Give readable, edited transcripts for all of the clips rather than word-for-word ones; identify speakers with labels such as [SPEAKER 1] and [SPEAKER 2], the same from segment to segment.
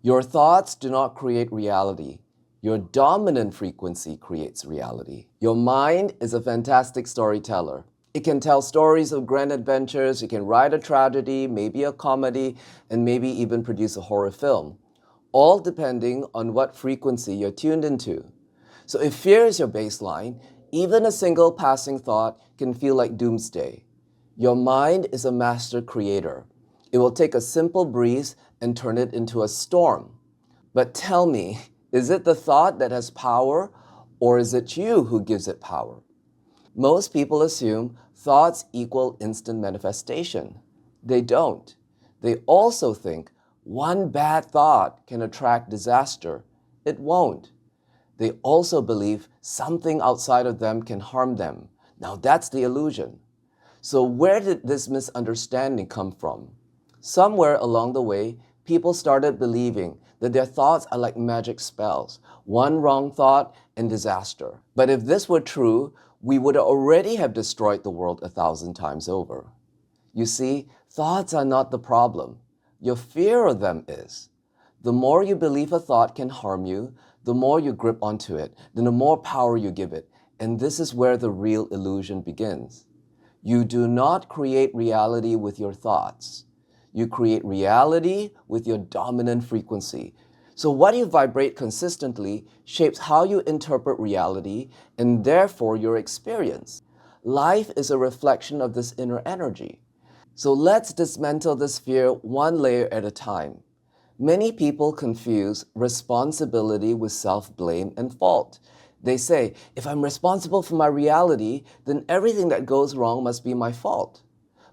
[SPEAKER 1] Your thoughts do not create reality. Your dominant frequency creates reality. Your mind is a fantastic storyteller. It can tell stories of grand adventures, it can write a tragedy, maybe a comedy, and maybe even produce a horror film, all depending on what frequency you're tuned into. So if fear is your baseline, even a single passing thought can feel like doomsday. Your mind is a master creator. It will take a simple breeze and turn it into a storm. But tell me, is it the thought that has power, or is it you who gives it power? Most people assume thoughts equal instant manifestation. They don't. They also think one bad thought can attract disaster. It won't. They also believe something outside of them can harm them. Now that's the illusion. So where did this misunderstanding come from? Somewhere along the way, people started believing that their thoughts are like magic spells. One wrong thought and disaster. But if this were true, we would already have destroyed the world 1,000 times over. You see, thoughts are not the problem. Your fear of them is. The more you believe a thought can harm you, the more you grip onto it, then the more power you give it. And this is where the real illusion begins. You do not create reality with your thoughts. You create reality with your dominant frequency. So what you vibrate consistently shapes how you interpret reality and therefore your experience. Life is a reflection of this inner energy. So let's dismantle this fear one layer at a time. Many people confuse responsibility with self-blame and fault. They say, if I'm responsible for my reality, then everything that goes wrong must be my fault.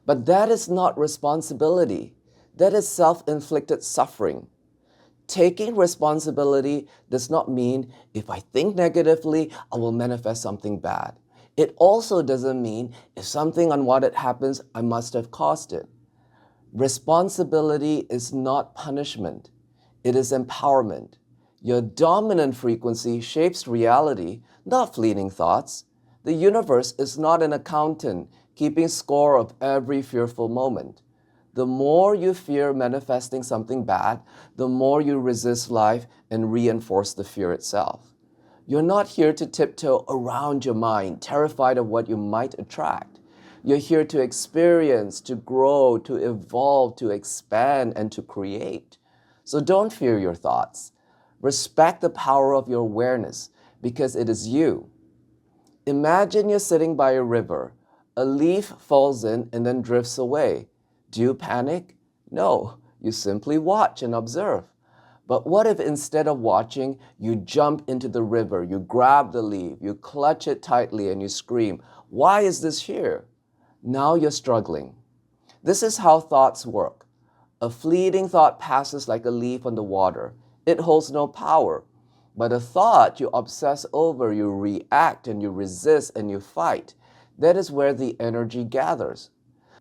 [SPEAKER 1] But that is not responsibility. That is self-inflicted suffering. Taking responsibility does not mean if I think negatively, I will manifest something bad. It also doesn't mean if something unwanted happens, I must have caused it. Responsibility is not punishment. It is empowerment. Your dominant frequency shapes reality, not fleeting thoughts. The universe is not an accountant keeping score of every fearful moment. The more you fear manifesting something bad, the more you resist life and reinforce the fear itself. You're not here to tiptoe around your mind, terrified of what you might attract. You're here to experience, to grow, to evolve, to expand, and to create. So don't fear your thoughts. Respect the power of your awareness because it is you. Imagine you're sitting by a river. A leaf falls in and then drifts away. Do you panic? No, you simply watch and observe. But what if instead of watching, you jump into the river, you grab the leaf, you clutch it tightly and you scream, "Why is this here?" Now you're struggling. This is how thoughts work. A fleeting thought passes like a leaf on the water. It holds no power. But a thought you obsess over, you react and you resist and you fight. That is where the energy gathers.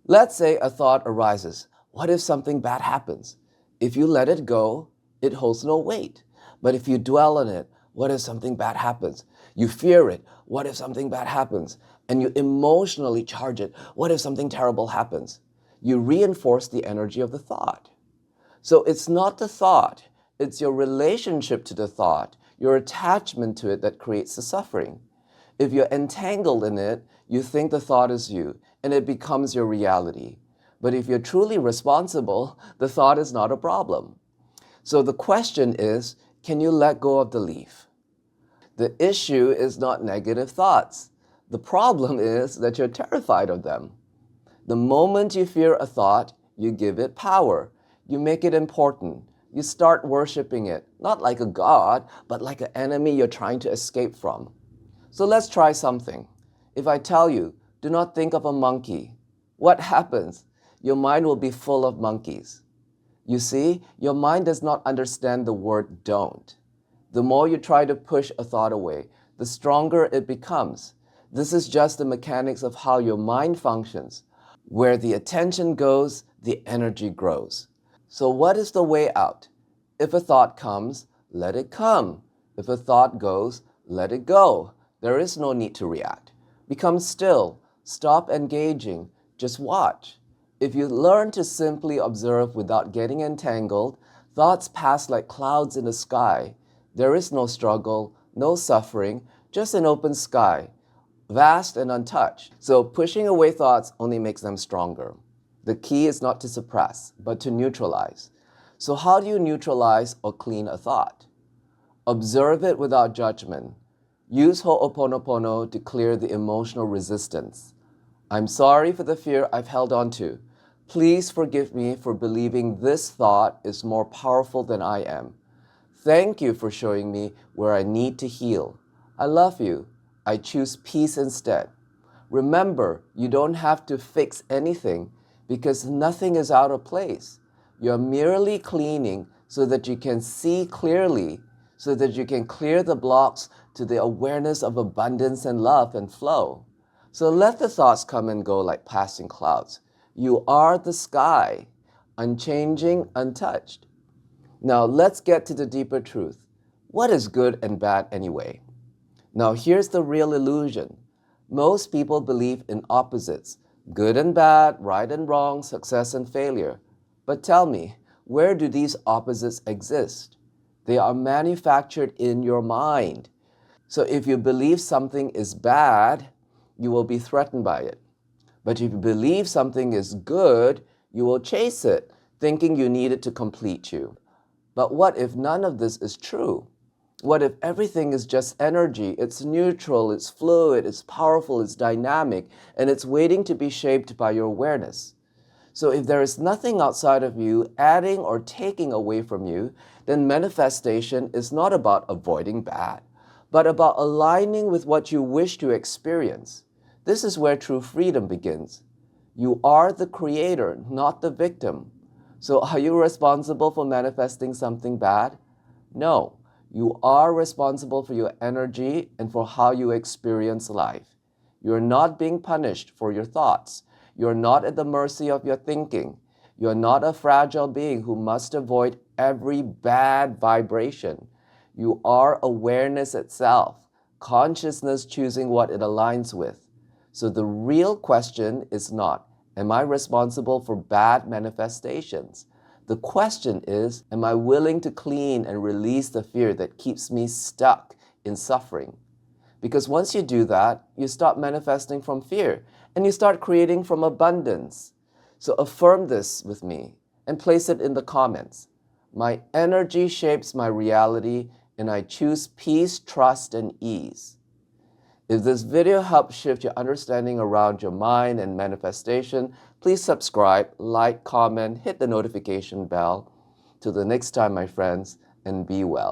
[SPEAKER 1] Let's say a thought arises. What if something bad happens? If you let it go, it holds no weight. But if you dwell on it, what if something bad happens? You fear it. What if something bad happens? And you emotionally charge it. What if something terrible happens? You reinforce the energy of the thought. So it's not the thought, it's your relationship to the thought, your attachment to it that creates the suffering. If you're entangled in it, you think the thought is you, and it becomes your reality. But if you're truly responsible, the thought is not a problem. So the question is, can you let go of the leaf? The issue is not negative thoughts. The problem is that you're terrified of them. The moment you fear a thought, you give it power. You make it important. You start worshiping it, not like a god, but like an enemy you're trying to escape from. So let's try something. If I tell you, do not think of a monkey, what happens? Your mind will be full of monkeys. You see, your mind does not understand the word don't. The more you try to push a thought away, the stronger it becomes. This is just the mechanics of how your mind functions. Where the attention goes, the energy grows. So what is the way out? If a thought comes, let it come. If a thought goes, let it go. There is no need to react. Become still. Stop engaging. Just watch. If you learn to simply observe without getting entangled, Thoughts pass like clouds in the sky. There is no struggle, no suffering, just an open sky, vast and untouched. So pushing away thoughts only makes them stronger. The key is not to suppress, but to neutralize. So how do you neutralize or clean a thought? Observe it without judgment. Use Ho'oponopono to clear the emotional resistance. I'm sorry for the fear I've held on to. Please forgive me for believing this thought is more powerful than I am. Thank you for showing me where I need to heal. I love you. I choose peace instead. Remember, you don't have to fix anything because nothing is out of place. You're merely cleaning so that you can see clearly, so that you can clear the blocks to the awareness of abundance and love and flow. So let the thoughts come and go like passing clouds. You are the sky, unchanging, untouched. Now let's get to the deeper truth. What is good and bad anyway? Now here's the real illusion. Most people believe in opposites, good and bad, right and wrong, success and failure. But tell me, where do these opposites exist? They are manufactured in your mind. So if you believe something is bad, you will be threatened by it. But if you believe something is good, you will chase it, thinking you need it to complete you. But what if none of this is true? What if everything is just energy? It's neutral, it's fluid, it's powerful, it's dynamic, and it's waiting to be shaped by your awareness. So if there is nothing outside of you adding or taking away from you, then manifestation is not about avoiding bad, but about aligning with what you wish to experience. This is where true freedom begins. You are the creator, not the victim. So are you responsible for manifesting something bad? No, you are responsible for your energy and for how you experience life. You're not being punished for your thoughts. You're not at the mercy of your thinking. You're not a fragile being who must avoid every bad vibration. You are awareness itself, consciousness choosing what it aligns with. So the real question is not, am I responsible for bad manifestations? The question is, am I willing to clean and release the fear that keeps me stuck in suffering? Because once you do that, you stop manifesting from fear and you start creating from abundance. So affirm this with me and place it in the comments. My energy shapes my reality and I choose peace, trust, and ease. If this video helped shift your understanding around your mind and manifestation, please subscribe, like, comment, hit the notification bell. Till the next time, my friends, and be well.